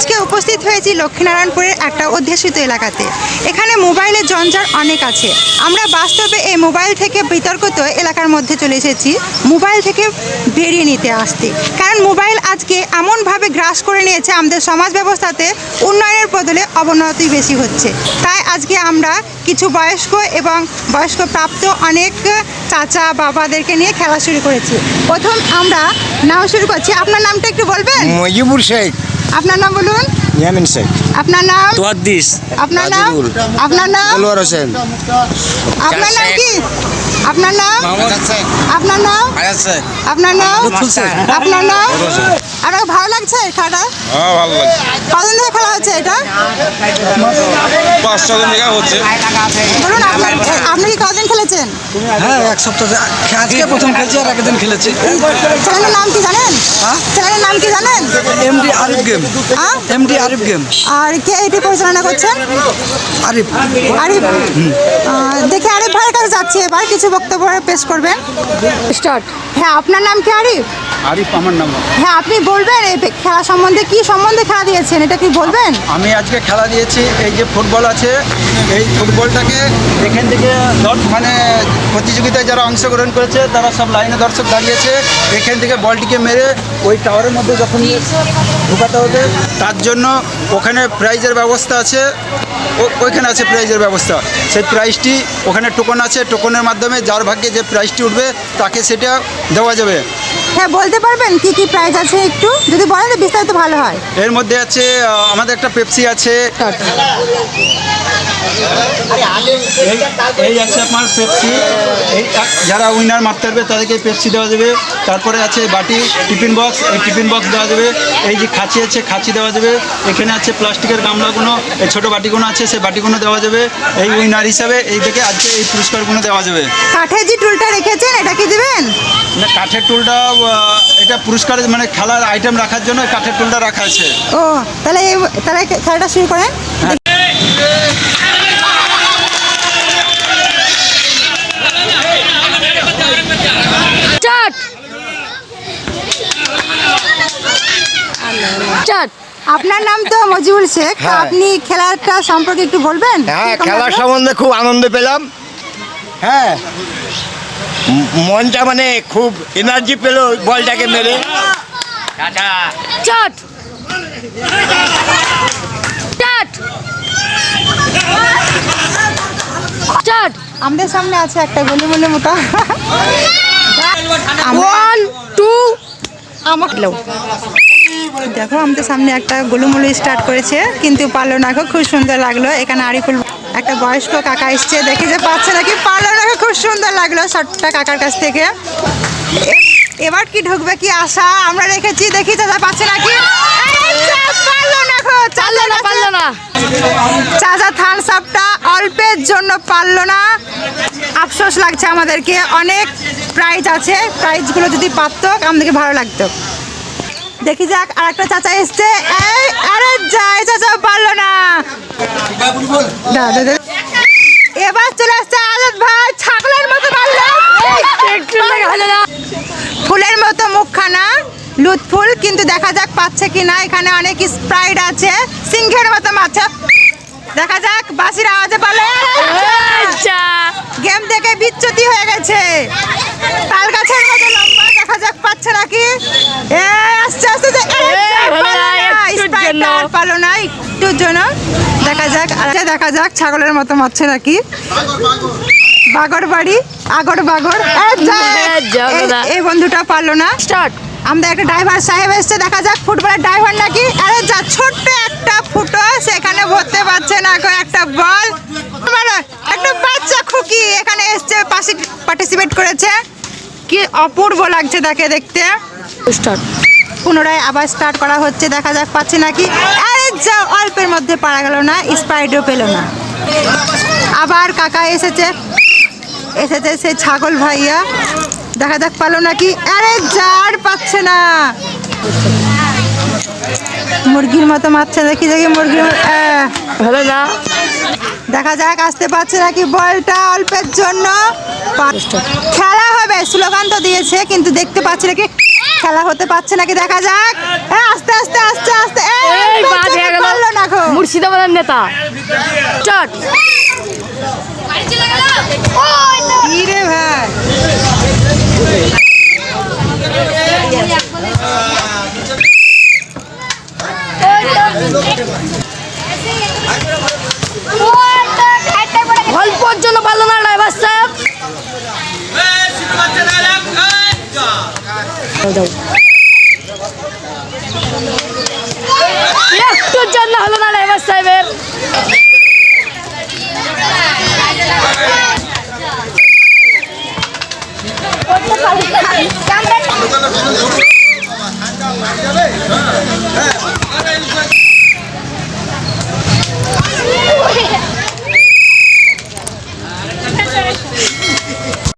আজকে উপস্থিত হয়েছি লক্ষ্মীনারায়ণপুরের একটা অধ্যুষিত এলাকাতে। এখানে মোবাইলের জঞ্জাল অনেক আছে। আমরা বাস্তবে এই মোবাইল থেকে বিতর্কিত এলাকার মধ্যে চলে এসেছি মোবাইল থেকে বেরিয়ে নিতে আসতে, কারণ মোবাইল আজকে এমনভাবে গ্রাস করে নিয়েছে আমাদের সমাজ ব্যবস্থাতে, উন্নয়নের বদলে অবনতি বেশি হচ্ছে। তাই আজকে আমরা কিছু বয়স্ক এবং বয়স্ক প্রাপ্ত অনেক চাচা বাবাদেরকে নিয়ে খেলা শুরু করেছি। প্রথম আমরা নাম শুরু করছি। আপনার নামটা একটু বলবেন? মজিবুর শেখ। আপনার নাম বলুন। ইয়ামিন শেখ। আপনার নাম? তোয়াদ্দিস। আপনার নাম? আপনার নাম? দেলোয়ার হোসেন। আপনার নাম কি? আপনার নাম? আপনার নাম? আপনার নাম? আপনার নাম? আপনার ভালো লাগছে খেলাটা? হ্যাঁ, ভালো লাগছে। কতদিন ধরে খেলা হচ্ছে এটা? 5-6 দিন থেকে হচ্ছে। বলুন আপনি কি কতদিন খেলেছেন? হ্যাঁ, এক সপ্তাহ আজকে প্রথম খেলছি আর আগের দিন খেলেছি। চ্যানেলের নাম কি জানেন? চ্যানেলের নাম কি জানেন? MD Arif game. MD Arif game. আর কে এটি পরিচালনা করছেন? আরিফ। আরিফ। দেখে আরিফ ভাইয়ের কাছে যাচ্ছি, এবার কিছু বক্তব্য পেশ করবেন। স্টার্ট। হ্যাঁ, আপনার নাম কি আরিফ? আরিফ আমার নাম। হ্যাঁ, আপনি বলবেন এই খেলা সম্বন্ধে, কি সম্বন্ধে খেলা দিয়েছেন এটা কি বলবেন? আমি আজকে খেলা দিয়েছি, এই যে ফুটবল আছে, এই ফুটবলটাকে এখান থেকে মানে প্রতিযোগিতায় যারা অংশগ্রহণ করেছে তারা সব লাইনে দর্শক দাঁড়িয়েছে। এখান থেকে বলটিকে মেরে ওই টাওয়ারের মধ্যে যখন ঢোকাতে হবে, তার জন্য ওখানে প্রাইজের ব্যবস্থা আছে। ওইখানে আছে প্রাইজের ব্যবস্থা। সেই প্রাইজটি ওখানে টোকন আছে, টোকনের মাধ্যমে যার ভাগ্যে যে প্রাইজটি উঠবে তাকে সেটা দেওয়া যাবে। হ্যাঁ, বলতে পারবেন কি কি প্রাইজ আছে? একটু যদি বলেন তো বিস্তারিত ভালো হয়। এর মধ্যে আছে আমাদের একটা পেপসি আছে, এই আছে আপনার পেপসি। এই যারা উইনার মারতে পারবে তাদেরকে পেপসি দেওয়া যাবে। তারপরে আছে বাটি, টিফিন বক্স, এই টিফিন বক্স দেওয়া যাবে। এই যে খাঁচি আছে, খাঁচি দেওয়া যাবে। এখানে আছে প্লাস্টিকের গামলাগুলো, এই ছোটো বাটিগুলো আছে, সেই বাটিগুলো দেওয়া যাবে। এই উইনার হিসাবে এই থেকে আজকে এই পুরস্কারগুলো দেওয়া যাবে। কাঠের যে টুলটা রেখেছেন এটা কি দিবেন? না, কাঠের টুলটা এটা পুরস্কার মানে খেলার আইটেম রাখার জন্য কাঠের টুলটা রাখা আছে। ও, তাহলে তাহলে খেলাটা শুরু করেন। আপনার নাম তো মজিবুর শেখ। হ্যাঁ। আপনি খেলাটা সম্পর্কে একটু বলবেন? হ্যাঁ, খেলার সম্বন্ধে খুব আনন্দ পেলাম। হ্যাঁ, মনটা মানে খুব এনার্জি পেল বলটাকে মেরে। আমাদের সামনে আছে একটা গলিমলে মোটা। 1 2 দেখো, আমাদের সামনে একটা গোলুমুলু স্টার্ট করেছে কিন্তু পারলো না। খুব সুন্দর লাগলো। এখানে আরিফুল একটা বয়স্ক কাকা এসছে, দেখি যে পাচ্ছে নাকি, পারলো না। খুব সুন্দর লাগলো শটটা কাকার কাছ থেকে। এবার কি ঢুকবে কি আশা আমরা রেখেছি, দেখি চাচা পাচ্ছে নাকি। পারলো না চাচা, থামস আপটা অল্পের জন্য পারলো না। আফসোস লাগছে আমাদেরকে। অনেক প্রাইজ আছে, প্রাইজগুলো যদি পারতো আমাদেরকে ভালো লাগতো। দেখি যাক, আর একটা চাচা এসছে। আরে যাই, চাচা পারলো না। এবার চলে আসছে আজাদ ভাই, ছাগলের মতো পারলো। ফুলের মতো মুখখানা, লুৎফুল, কিন্তু দেখা যাক পাচ্ছে কিনা। এখানে অনেক স্প্রাইট আছে, সিংহের মতো মাছ। দেখা যাক, বাঁশির আওয়াজে পারলো। গেম থেকে বিচ্যুতি হয়ে গেছে। তাল গাছের মতো লম্বা, দেখা যাক পাচ্ছে নাকি। আস্তে আস্তে পারলো না, একটুর জন্য। দেখা যাক, দেখা যাক ছাগলের মতো মারছে নাকি। বাগর বাড়ি, আগর বাগর। এই বন্ধুটা পারলো না। স্টার্ট। আমাদের একটা ড্রাইভার সাহেব এসছে, দেখা যাক ফুটবলের ড্রাইভার নাকি। আরে যা, ছোট্ট একটা ফুটো, সেখানে ভরতে পারছে না একটা বল। একটা বাচ্চা খুকি এখানে এসছে, পাশে পার্টিসিপেট করেছে। কি অপূর্ব লাগছে তাকে দেখতে। স্টার্ট। পুনরায় আবার স্টার্ট করা হচ্ছে, দেখা যাক পাচ্ছে নাকি। আরে যা, অল্পের মধ্যে পারা গেল না, স্প্রাইটও পেল না। আবার কাকা এসেছে সে ছাগল ভাইয়া, দেখা যাক পালো নাকি। আরে যার পাচ্ছে না, মুরগির মতো মারছে, দেখি মুরগির ভালো না। দেখা যাক আসতে পারছে নাকি বলটা অল্পের জন্য। খেলা হবে স্লোগান তো দিয়েছে, কিন্তু দেখতে পাচ্ছি নাকি। খেলা হতে পারছে নাকি দেখা যাক। আস্তে আস্তে আস্তে আস্তে এই বাদ হয়ে গেল। পারলো না গো। মুর্শিদাবাদের নেতা চট কি রে ভাই, অল্পর জন্য পারলো না ড্রাইভার সাহেব। একটুর জন্য হলো না ড্রাইভার সাহেবের।